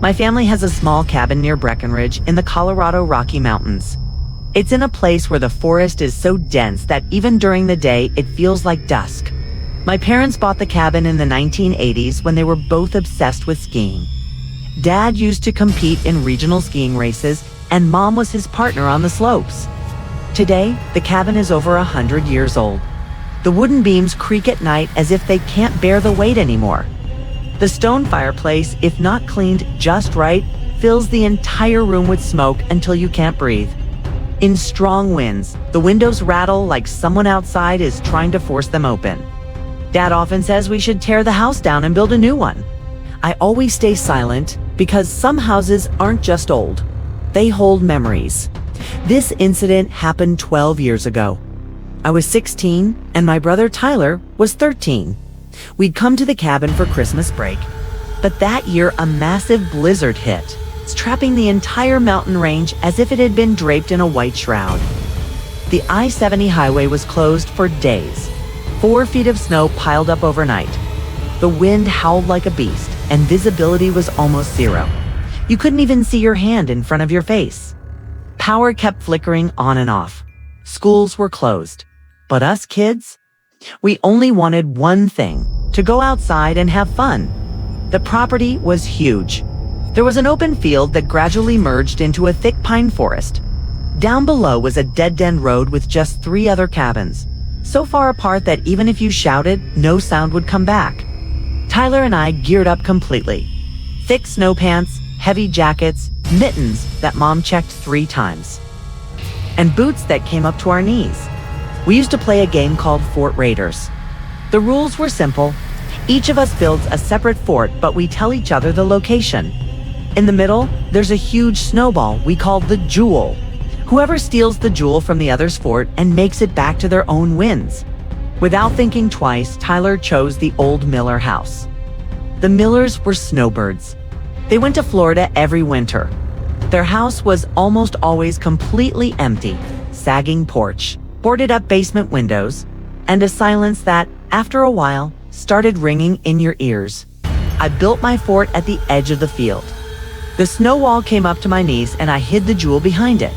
My family has a small cabin near Breckenridge in the Colorado Rocky Mountains. It's in a place where the forest is so dense that even during the day, it feels like dusk. My parents bought the cabin in the 1980s when they were both obsessed with skiing. Dad used to compete in regional skiing races, and Mom was his partner on the slopes. Today, the cabin is over 100 years old. The wooden beams creak at night as if they can't bear the weight anymore. The stone fireplace, if not cleaned just right, fills the entire room with smoke until you can't breathe. In strong winds, the windows rattle like someone outside is trying to force them open. Dad often says we should tear the house down and build a new one. I always stay silent because some houses aren't just old. They hold memories. This incident happened 12 years ago. I was 16 and my brother Tyler was 13. We'd come to the cabin for Christmas break, but that year a massive blizzard hit, trapping the entire mountain range as if it had been draped in a white shroud. The I-70 highway was closed for days. 4 feet of snow piled up overnight. The wind howled like a beast, and visibility was almost zero. You couldn't even see your hand in front of your face. Power kept flickering on and off. Schools were closed. But us kids? We only wanted one thing, to go outside and have fun. The property was huge. There was an open field that gradually merged into a thick pine forest. Down below was a dead-end road with just 3 other cabins, so far apart that even if you shouted, no sound would come back. Tyler and I geared up completely. Thick snow pants, heavy jackets, mittens that Mom checked 3 times, and boots that came up to our knees. We used to play a game called Fort Raiders. The rules were simple. Each of us builds a separate fort, but we tell each other the location. In the middle, there's a huge snowball we call the jewel. Whoever steals the jewel from the other's fort and makes it back to their own wins. Without thinking twice, Tyler chose the old Miller house. The Millers were snowbirds. They went to Florida every winter. Their house was almost always completely empty, sagging porch, boarded up basement windows, and a silence that, after a while, started ringing in your ears. I built my fort at the edge of the field. The snow wall came up to my knees and I hid the jewel behind it.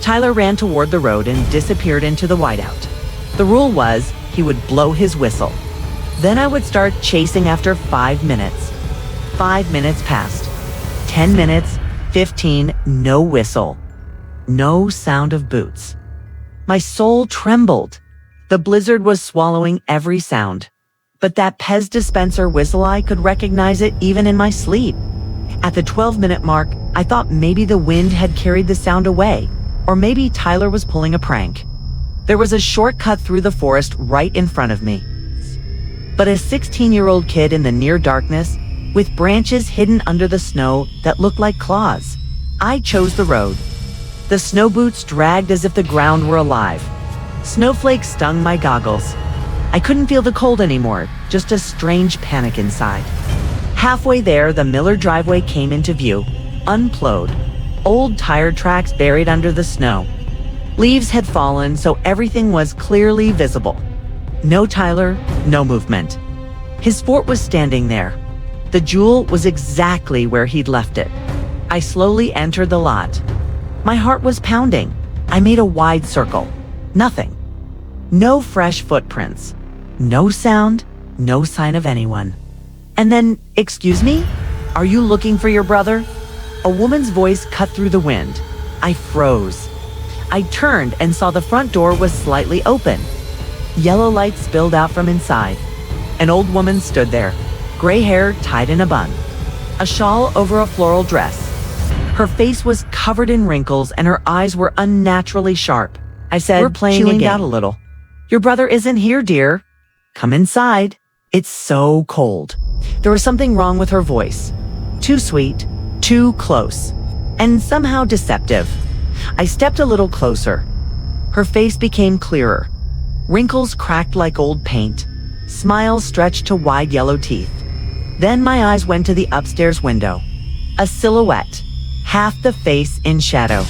Tyler ran toward the road and disappeared into the whiteout. The rule was he would blow his whistle. Then I would start chasing after 5 minutes. 5 minutes passed. 10 minutes, 15, no whistle. No sound of boots. My soul trembled. The blizzard was swallowing every sound. But that Pez dispenser whistle, I could recognize it even in my sleep. At the 12-minute mark, I thought maybe the wind had carried the sound away, or maybe Tyler was pulling a prank. There was a shortcut through the forest right in front of me. But a 16-year-old kid in the near darkness, with branches hidden under the snow that looked like claws, I chose the road. The snow boots dragged as if the ground were alive. Snowflakes stung my goggles. I couldn't feel the cold anymore, just a strange panic inside. Halfway there, the Miller driveway came into view, unplowed. Old tire tracks buried under the snow. Leaves had fallen, so everything was clearly visible. No Tyler, no movement. His fort was standing there. The jewel was exactly where he'd left it. I slowly entered the lot. My heart was pounding. I made a wide circle. Nothing. No fresh footprints. No sound, no sign of anyone. And then, "Excuse me? Are you looking for your brother?" A woman's voice cut through the wind. I froze. I turned and saw the front door was slightly open. Yellow light spilled out from inside. An old woman stood there, gray hair tied in a bun, a shawl over a floral dress. Her face was covered in wrinkles and her eyes were unnaturally sharp. I said, "We're playing a game." Out a little. "Your brother isn't here, dear. Come inside. It's so cold." There was something wrong with her voice. Too sweet, too close, and somehow deceptive. I stepped a little closer. Her face became clearer. Wrinkles cracked like old paint. Smiles stretched to wide yellow teeth. Then my eyes went to the upstairs window. A silhouette, half the face in shadow,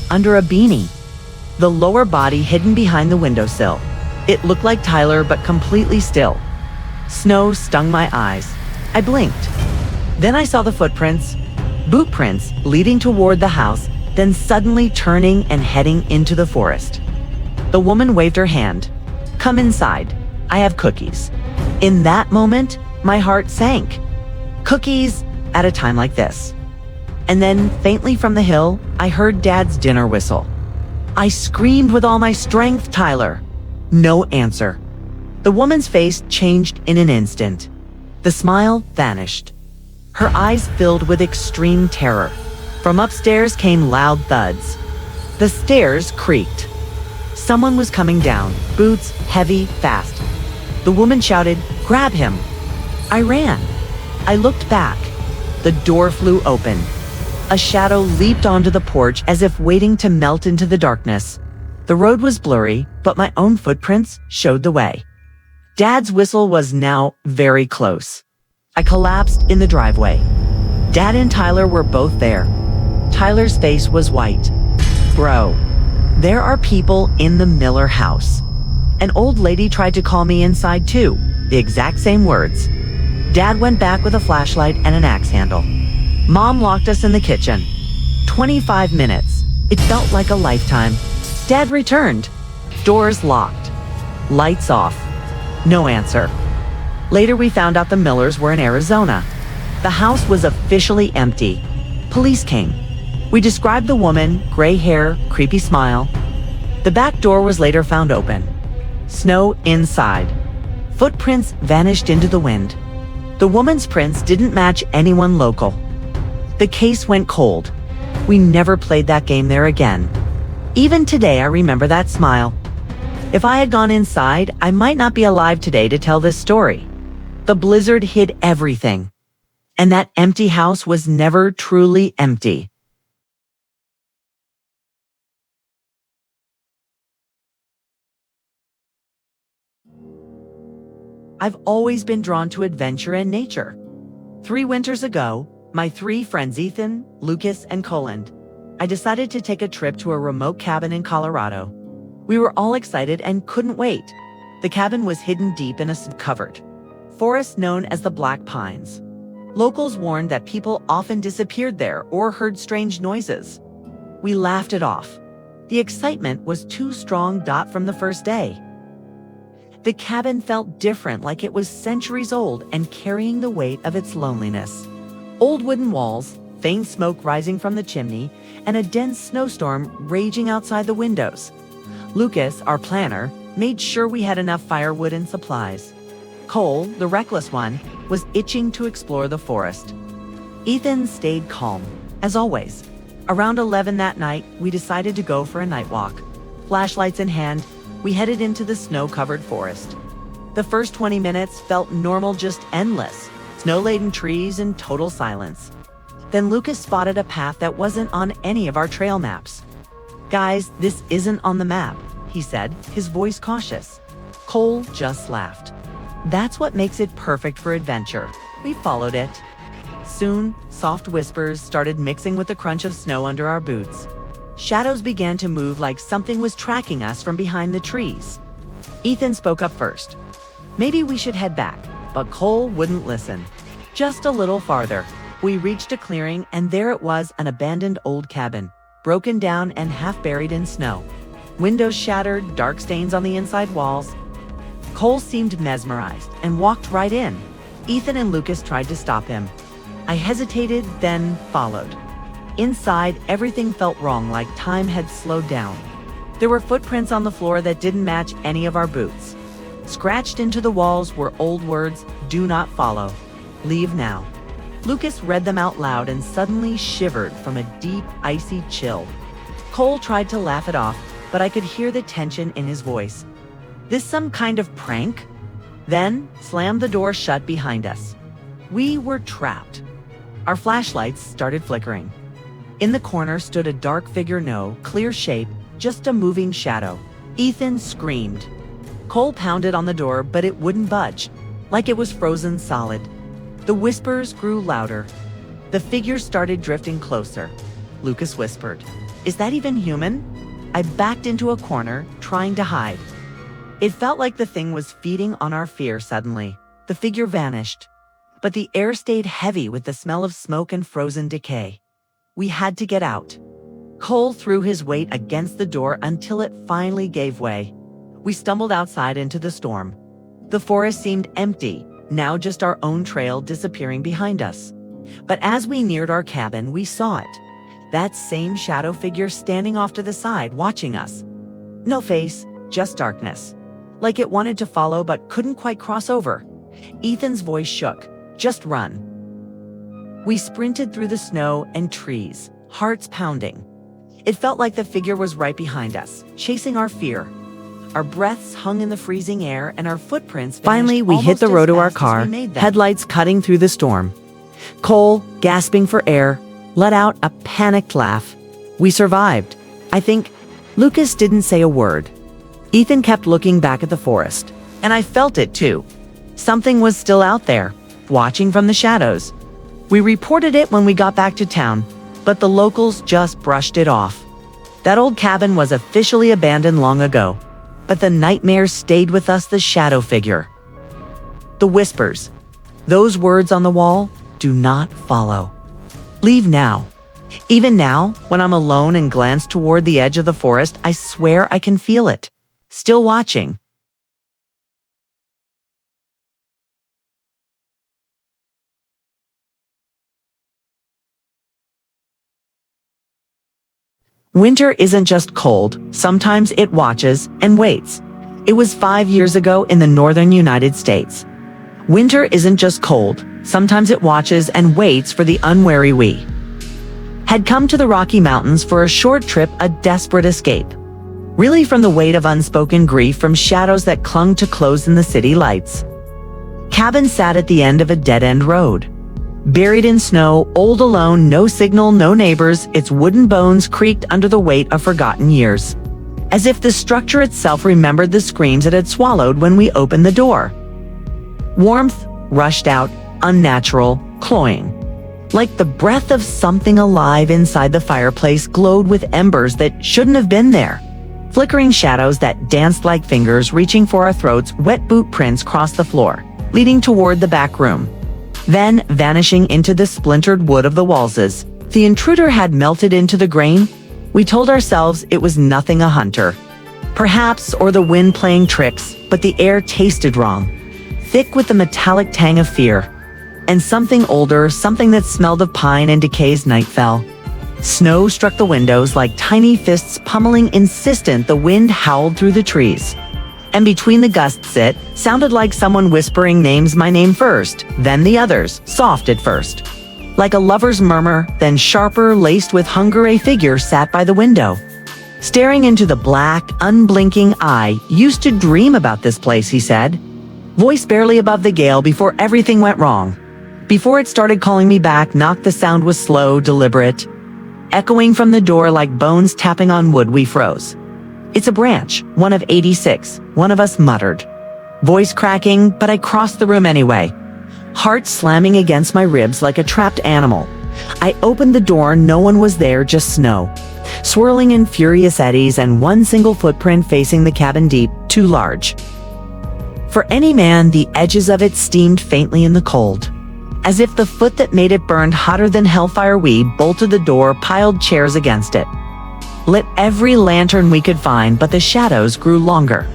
under a beanie. The lower body hidden behind the windowsill. It looked like Tyler, but completely still. Snow stung my eyes. I blinked. Then I saw the footprints. Boot prints leading toward the house, then suddenly turning and heading into the forest. The woman waved her hand. "Come inside. I have cookies." In that moment, my heart sank. Cookies at a time like this. And then, faintly from the hill, I heard Dad's dinner whistle. I screamed with all my strength, "Tyler!" No answer. The woman's face changed in an instant. The smile vanished. Her eyes filled with extreme terror. From upstairs came loud thuds. The stairs creaked. Someone was coming down, boots heavy, fast. The woman shouted, "Grab him!" I ran. I looked back. The door flew open. A shadow leaped onto the porch as if waiting to melt into the darkness. The road was blurry, but my own footprints showed the way. Dad's whistle was now very close. I collapsed in the driveway. Dad and Tyler were both there. Tyler's face was white. "Bro, there are people in the Miller house." An old lady tried to call me inside too, the exact same words. Dad went back with a flashlight and an axe handle. Mom locked us in the kitchen. 25 minutes. It felt like a lifetime. Dad returned. Doors locked. Lights off. No answer. Later we found out the Millers were in Arizona. The house was officially empty. Police came. We described the woman, gray hair, creepy smile. The back door was later found open. Snow inside. Footprints vanished into the wind. The woman's prints didn't match anyone local. The case went cold. We never played that game there again. Even today I remember that smile. If I had gone inside, I might not be alive today to tell this story. The blizzard hid everything. And that empty house was never truly empty. I've always been drawn to adventure and nature. 3 winters ago, my 3 friends Ethan, Lucas, and Coldest, I decided to take a trip to a remote cabin in Colorado. We were all excited and couldn't wait. The cabin was hidden deep in a covered forest known as the Black Pines. Locals warned that people often disappeared there or heard strange noises. We laughed it off. The excitement was too strong from the first day. The cabin felt different, like it was centuries old and carrying the weight of its loneliness. Old wooden walls, faint smoke rising from the chimney, and a dense snowstorm raging outside the windows. Lucas, our planner, made sure we had enough firewood and supplies. Cole, the reckless one, was itching to explore the forest. Ethan stayed calm, as always. Around 11 that night, we decided to go for a night walk. Flashlights in hand, we headed into the snow-covered forest. The first 20 minutes felt normal, just endless. Snow-laden trees and total silence. Then Lucas spotted a path that wasn't on any of our trail maps. "Guys, this isn't on the map," he said, his voice cautious. Cole just laughed. "That's what makes it perfect for adventure." We followed it. Soon, soft whispers started mixing with the crunch of snow under our boots. Shadows began to move like something was tracking us from behind the trees. Ethan spoke up first. "Maybe we should head back," but Cole wouldn't listen. Just a little farther, we reached a clearing, and there it was, an abandoned old cabin, broken down and half buried in snow. Windows shattered, dark stains on the inside walls. Cole seemed mesmerized and walked right in. Ethan and Lucas tried to stop him. I hesitated, then followed. Inside, everything felt wrong, like time had slowed down. There were footprints on the floor that didn't match any of our boots. Scratched into the walls were old words: "Do not follow. Leave now." Lucas read them out loud and suddenly shivered from a deep, icy chill. Cole tried to laugh it off, but I could hear the tension in his voice. This some kind of prank? Then slammed the door shut behind us. We were trapped. Our flashlights started flickering. In the corner stood a dark figure, no clear shape, just a moving shadow. Ethan screamed. Cole pounded on the door, but it wouldn't budge, like it was frozen solid. The whispers grew louder. The figure started drifting closer. Lucas whispered, "Is that even human?" I backed into a corner, trying to hide. It felt like the thing was feeding on our fear. Suddenly, the figure vanished, but the air stayed heavy with the smell of smoke and frozen decay. We had to get out. Cole threw his weight against the door until it finally gave way. We stumbled outside into the storm. The forest seemed empty, now just our own trail disappearing behind us. But as we neared our cabin, we saw it. That same shadow figure standing off to the side, watching us. No face, just darkness. Like it wanted to follow but couldn't quite cross over. Ethan's voice shook. Just run. We sprinted through the snow and trees, hearts pounding. It felt like the figure was right behind us, chasing our fear. Our breaths hung in the freezing air and our footprints vanished. Finally, we hit the road to our car, headlights cutting through the storm. Cole, gasping for air, let out a panicked laugh. We survived. I think Lucas didn't say a word. Ethan kept looking back at the forest, and I felt it too. Something was still out there, watching from the shadows. We reported it when we got back to town, but the locals just brushed it off. That old cabin was officially abandoned long ago, but the nightmare stayed with us, the shadow figure. The whispers, those words on the wall, do not follow. Leave now. Even now, when I'm alone and glance toward the edge of the forest, I swear I can feel it. Still watching. Winter isn't just cold, sometimes it watches and waits. It was 5 years ago in the northern United States. Winter isn't just cold, sometimes it watches and waits for the unwary we. Had come to the Rocky Mountains for a short trip, a desperate escape. Really from the weight of unspoken grief from shadows that clung to close in the city lights. Cabin sat at the end of a dead-end road. Buried in snow, old alone, no signal, no neighbors, its wooden bones creaked under the weight of forgotten years. As if the structure itself remembered the screams it had swallowed when we opened the door. Warmth rushed out, unnatural, cloying. Like the breath of something alive inside the fireplace glowed with embers that shouldn't have been there. Flickering shadows that danced like fingers reaching for our throats, wet boot prints crossed the floor, leading toward the back room. Then, vanishing into the splintered wood of the walls, the intruder had melted into the grain. We told ourselves it was nothing a hunter. Perhaps, or the wind playing tricks, but the air tasted wrong. Thick with the metallic tang of fear. And something older, something that smelled of pine and decay's night fell. Snow struck the windows like tiny fists pummeling, insistent. The wind howled through the trees. And between the gusts it sounded like someone whispering names, my name first, then the others, soft at first. Like a lover's murmur, then sharper, laced with hunger. A figure sat by the window. Staring into the black, unblinking eye. Used to dream about this place, he said. Voice barely above the gale before everything went wrong. Before it started calling me back, knocked. The sound was slow, deliberate. Echoing from the door like bones tapping on wood. We froze. It's a branch, one of 86, one of us muttered. Voice cracking, but I crossed the room anyway. Heart slamming against my ribs like a trapped animal. I opened the door, no one was there, just snow. Swirling in furious eddies and one single footprint facing the cabin deep, too large. For any man, the edges of it steamed faintly in the cold. As if the foot that made it burned hotter than hellfire. We bolted the door, piled chairs against it. Lit every lantern we could find, but the shadows grew longer.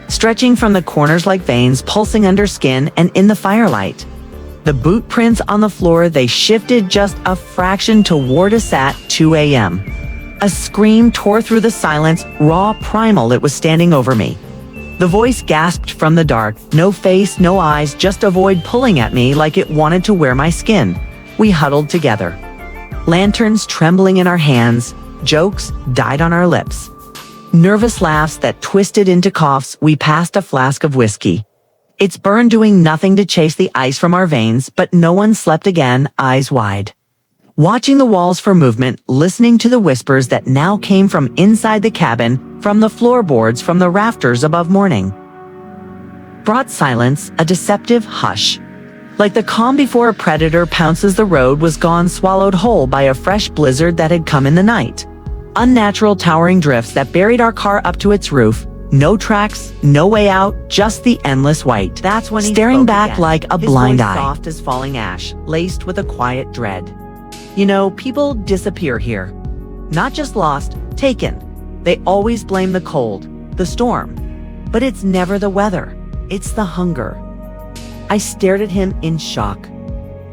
Stretching from the corners like veins, pulsing under skin and in the firelight. The boot prints on the floor, they shifted just a fraction toward us at 2 a.m. A scream tore through the silence, raw, primal. It was standing over me. The voice gasped from the dark, no face, no eyes, just a void pulling at me like it wanted to wear my skin. We huddled together. Lanterns trembling in our hands, jokes died on our lips. Nervous laughs that twisted into coughs. We passed a flask of whiskey. Its burn doing nothing to chase the ice from our veins, but no one slept again, eyes wide. Watching the walls for movement, listening to the whispers that now came from inside the cabin, from the floorboards, from the rafters above morning. Brought silence, a deceptive hush. Like the calm before a predator pounces. The road was gone, swallowed whole by a fresh blizzard that had come in the night. Unnatural towering drifts that buried our car up to its roof. No tracks, no way out, just the endless white. That's when he staring spoke back again, like a his blind voice eye. soft as falling ash, laced with a quiet dread. You know, people disappear here. Not just lost, taken. They always blame the cold, the storm. But it's never the weather. It's the hunger. I stared at him in shock.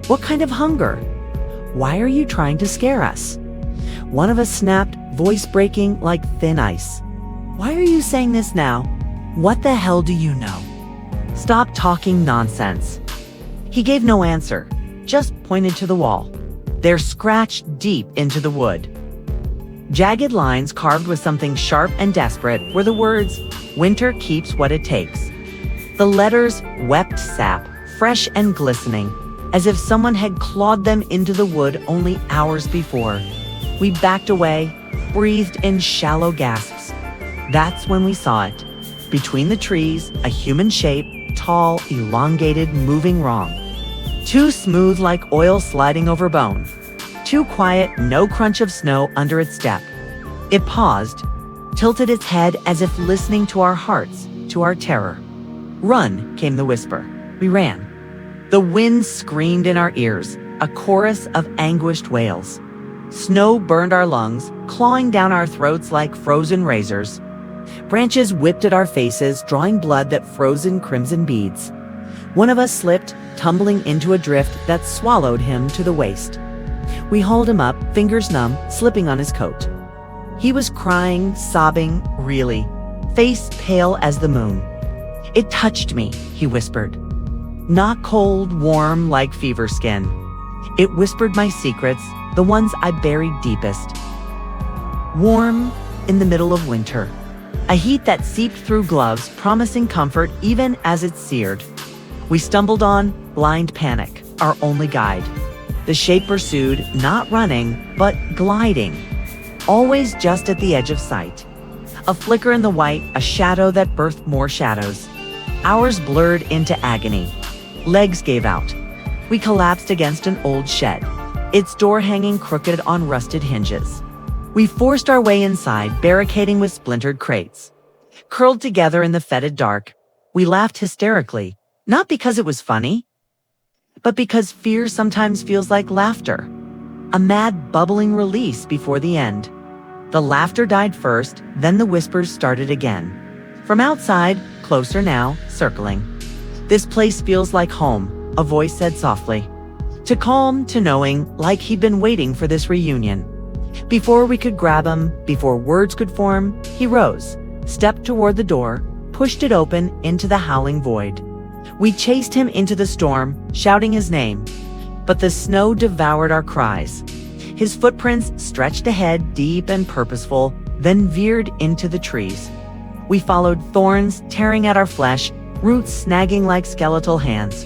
What kind of hunger? Why are you trying to scare us? One of us snapped, voice breaking like thin ice. Why are you saying this now? What the hell do you know? Stop talking nonsense. He gave no answer, just pointed to the wall. They're scratched deep into the wood. Jagged lines carved with something sharp and desperate were the words, "Winter keeps what it takes." The letters wept sap, fresh and glistening, as if someone had clawed them into the wood only hours before. We backed away, breathed in shallow gasps. That's when we saw it. Between the trees, a human shape, tall, elongated, moving wrong. Too smooth like oil sliding over bone. Too quiet, no crunch of snow under its step. It paused, tilted its head as if listening to our hearts, to our terror. "Run," came the whisper. We ran. The wind screamed in our ears, a chorus of anguished wails. Snow burned our lungs, clawing down our throats like frozen razors. Branches whipped at our faces, drawing blood that froze in crimson beads. One of us slipped, tumbling into a drift that swallowed him to the waist. We hauled him up, fingers numb, slipping on his coat. He was crying, sobbing, really, face pale as the moon. "It touched me," he whispered. Not cold, warm like fever skin. It whispered my secrets, the ones I buried deepest. Warm in the middle of winter. A heat that seeped through gloves, promising comfort even as it seared. We stumbled on, blind panic, our only guide. The shape pursued, not running, but gliding. Always just at the edge of sight. A flicker in the white, a shadow that birthed more shadows. Ours blurred into agony. Legs gave out. We collapsed against an old shed, its door hanging crooked on rusted hinges. We forced our way inside, barricading with splintered crates. Curled together in the fetid dark, we laughed hysterically, not because it was funny, but because fear sometimes feels like laughter. A mad, bubbling release before the end. The laughter died first, then the whispers started again. From outside, closer now, circling. "This place feels like home," a voice said softly. To calm, to knowing, like he'd been waiting for this reunion. Before we could grab him, before words could form, he rose, stepped toward the door, pushed it open into the howling void. We chased him into the storm, shouting his name, but the snow devoured our cries. His footprints stretched ahead, deep and purposeful, then veered into the trees. We followed thorns tearing at our flesh, roots snagging like skeletal hands.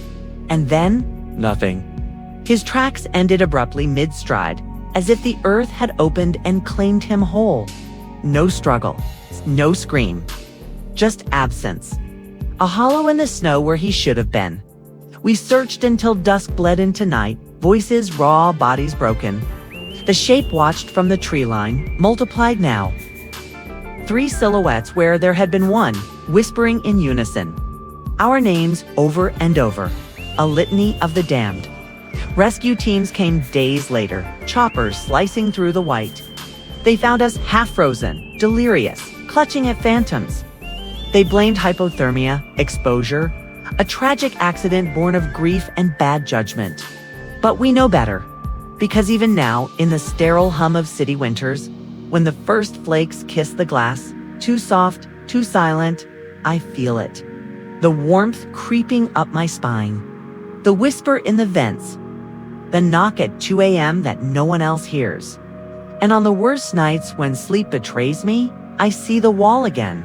And then, nothing. His tracks ended abruptly mid-stride, as if the earth had opened and claimed him whole. No struggle, no scream, just absence. A hollow in the snow where he should have been. We searched until dusk bled into night, voices raw, bodies broken. The shape watched from the tree line, multiplied now. 3 silhouettes where there had been one, whispering in unison. Our names over and over. A litany of the damned. Rescue teams came days later, choppers slicing through the white. They found us half-frozen, delirious, clutching at phantoms. They blamed hypothermia, exposure, a tragic accident born of grief and bad judgment. But we know better, because even now, in the sterile hum of city winters, when the first flakes kiss the glass, too soft, too silent, I feel it. The warmth creeping up my spine. The whisper in the vents. The knock at 2 a.m. that no one else hears. And on the worst nights when sleep betrays me, I see the wall again.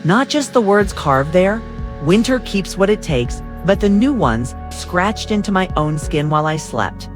Not just the words carved there, "Winter keeps what it takes," but the new ones scratched into my own skin while I slept.